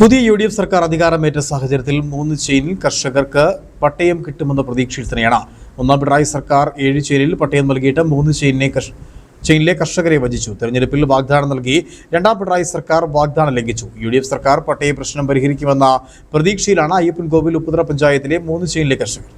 പുതിയ UDF സർക്കാർ അധികാരമേറ്റ സാഹചര്യത്തിൽ 3 ചെയിനിൽ കർഷകർക്ക് പട്ടയം കിട്ടുമെന്ന പ്രതീക്ഷയിൽ തന്നെയാണ് ഒന്നാം പിണറായി സർക്കാർ 7 ചെയിനിൽ പട്ടയം നൽകിയിട്ട് 3 ചെയിനിലെ കർഷകരെ വഞ്ചിച്ചു. തെരഞ്ഞെടുപ്പിൽ വാഗ്ദാനം നൽകി രണ്ടാം പിണറായി സർക്കാർ വാഗ്ദാനം ലംഘിച്ചു. UDF സർക്കാർ പട്ടയ പ്രശ്നം പരിഹരിക്കുമെന്ന പ്രതീക്ഷയിലാണ് അയ്യപ്പൻകോവിൽ ഉപ്പുതറ പഞ്ചായത്തിലെ 3 ചെയിനിലെ കർഷകർ.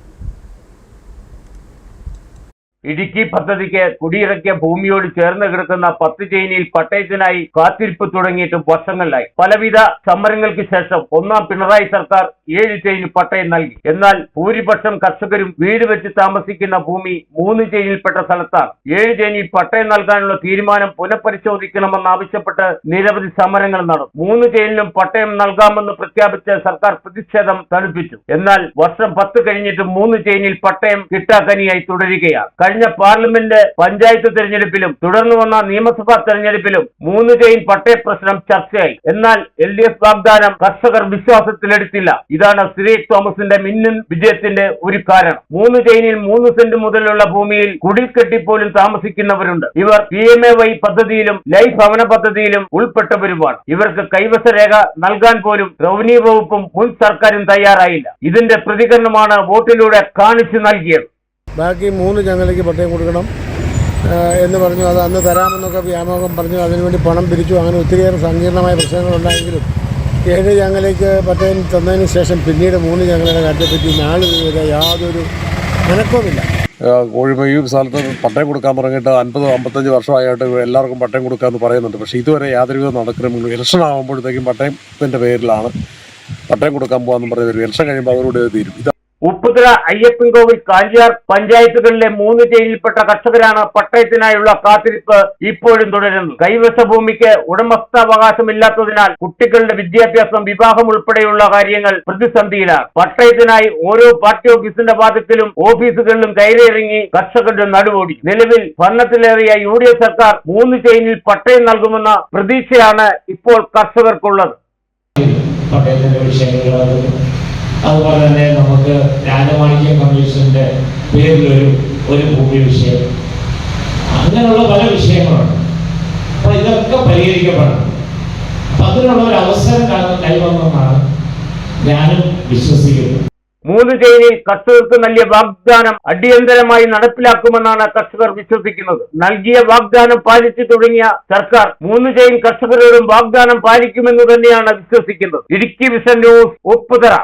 ഇടുക്കി പദ്ധതിക്ക് കുടിയിറക്കിയ ഭൂമിയോട് ചേർന്ന് കിടക്കുന്ന 10 ചെയിനിൽ പട്ടയത്തിനായി കാത്തിരിപ്പ് തുടങ്ങിയിട്ട് വർഷങ്ങളിലായി. പലവിധ സമരങ്ങൾക്ക് ശേഷം ഒന്നാം പിണറായി സർക്കാർ 7 ചെയിനിൽ പട്ടയം നൽകി. എന്നാൽ ഭൂരിപക്ഷം കർഷകരും വീട് വെച്ച് താമസിക്കുന്ന ഭൂമി 3 ചെയിനിൽപ്പെട്ട സ്ഥലത്താണ്. 7 ചെയിനിൽ പട്ടയം നൽകാനുള്ള തീരുമാനം പുനഃപരിശോധിക്കണമെന്നാവശ്യപ്പെട്ട് നിരവധി സമരങ്ങൾ നടന്നു. 3 ചെയിനിലും പട്ടയം നൽകാമെന്ന് പ്രഖ്യാപിച്ച് സർക്കാർ പ്രതിഷേധം തണുപ്പിച്ചു. എന്നാൽ വർഷം 10 കഴിഞ്ഞിട്ട് 3 ചെയിനിൽ പട്ടയം കിട്ടാക്കനിയായി തുടരുകയാണ്. കഴിഞ്ഞ പാർലമെന്റ് പഞ്ചായത്ത് തെരഞ്ഞെടുപ്പിലും തുടർന്നു വന്ന നിയമസഭാ തെരഞ്ഞെടുപ്പിലും 3 ചെയിൻ പട്ടയ പ്രശ്നം ചർച്ചയായി. എന്നാൽ LDF വാഗ്ദാനം കർഷകർ വിശ്വാസത്തിലെടുത്തില്ല. ഇതാണ് സിറിയക് തോമസിന്റെ മിന്നൽ വിജയത്തിന്റെ ഒരു കാരണം. 3 ചെയിനിൽ 3 സെന്റ് മുതലുള്ള ഭൂമിയിൽ കുടിൽ കെട്ടിപ്പോലും താമസിക്കുന്നവരുണ്ട്. ഇവർ PMAY പദ്ധതിയിലും ലൈഫ് ഭവന പദ്ധതിയിലും ഉൾപ്പെട്ടവരുമാണ്. ഇവർക്ക് കൈവശ രേഖ നൽകാൻ പോലും റവന്യൂ വകുപ്പും മുൻ സർക്കാരും തയ്യാറായില്ല. ഇതിന്റെ പ്രതികരണമാണ് വോട്ടിലൂടെ കാണിച്ചു നൽകിയത്. ബാക്കി 3 ചങ്ങലയ്ക്ക് പട്ടയം കൊടുക്കണം എന്ന് പറഞ്ഞു. അത് അന്ന് തരാമെന്നൊക്കെ വ്യാമോഹം പറഞ്ഞു. അതിനുവേണ്ടി പണം പിരിച്ചു. അങ്ങനെ ഒത്തിരിയേറെ സങ്കീർണമായ പ്രശ്നങ്ങളുണ്ടായെങ്കിലും 7 ചങ്ങലയ്ക്ക് പട്ടയം തന്നതിന് ശേഷം പിന്നീട് 3 ചങ്ങലയുടെ കാര്യത്തെപ്പറ്റി നാളിതുവരെ യാതൊരു അനക്കവുമില്ല. ഈ സ്ഥലത്ത് പട്ടയം കൊടുക്കാൻ തുടങ്ങിയിട്ട് 50-55 വർഷമായിട്ട് എല്ലാവർക്കും പട്ടയം കൊടുക്കാമെന്ന് പറയുന്നുണ്ട്. പക്ഷേ ഇതുവരെ യാതൊരുവിധ നടക്കുന്ന ഇലക്ഷൻ ആകുമ്പോഴത്തേക്കും പട്ടയത്തിൻ്റെ പേരിലാണ് പട്ടയം കൊടുക്കാൻ പോകാമെന്ന് പറയുന്നത്. ഇലക്ഷൻ കഴിയുമ്പോൾ അവരോട് തീരും. ഉപ്പുതറ, അയ്യപ്പൻകോവിൽ, കാഞ്ചിയാർ പഞ്ചായത്തുകളിലെ 3 ചെയിനിൽപ്പെട്ട കർഷകരാണ് പട്ടയത്തിനായുള്ള കാത്തിരിപ്പ് ഇപ്പോഴും തുടരുന്നത്. കൈവശ ഭൂമിക്ക് ഉടമസ്ഥാവകാശമില്ലാത്തതിനാൽ കുട്ടികളുടെ വിദ്യാഭ്യാസം, വിവാഹം ഉൾപ്പെടെയുള്ള കാര്യങ്ങൾ പ്രതിസന്ധിയിലാണ്. പട്ടയത്തിനായി ഓരോ പാർട്ടി ഓഫീസിന്റെ വാതിക്കലും ഓഫീസുകളിലും കയറിയിറങ്ങി കർഷകരുടെ നടുവോടി. നിലവിൽ ഭരണത്തിലേറിയ UDF സർക്കാർ 3 ചെയിനിൽ പട്ടയം നൽകുമെന്ന പ്രതീക്ഷയാണ് ഇപ്പോൾ കർഷകർക്കുള്ളത്. അതുപോലെ തന്നെ നമുക്ക് രാജമാണിക്യം കമ്മീഷന്റെ പേരിലൊരു ഭൂമി വിഷയം, അങ്ങനെയുള്ള പല വിഷയങ്ങളുണ്ട്. അപ്പൊ ഇതൊക്കെ പരിഹരിക്കപ്പെടണം. അപ്പൊ അതിനുള്ള ഒരു അവസരം കൈവന്നെന്നാണ് ഞാനും വിശ്വസിക്കുന്നത്. 3 ചെയിനിൽ കർഷകർക്ക് നൽകിയ വാഗ്ദാനം അടിയന്തരമായി നടപ്പിലാക്കുമെന്നാണ് കർഷകർ വിശ്വസിക്കുന്നത്. നൽകിയ വാഗ്ദാനം പാലിച്ചു തുടങ്ങിയ സർക്കാർ 3 ചെയിൻ കർഷകരോടും വാഗ്ദാനം പാലിക്കുമെന്ന് തന്നെയാണ് വിശ്വസിക്കുന്നത്. Idukki vision news, Upputhara.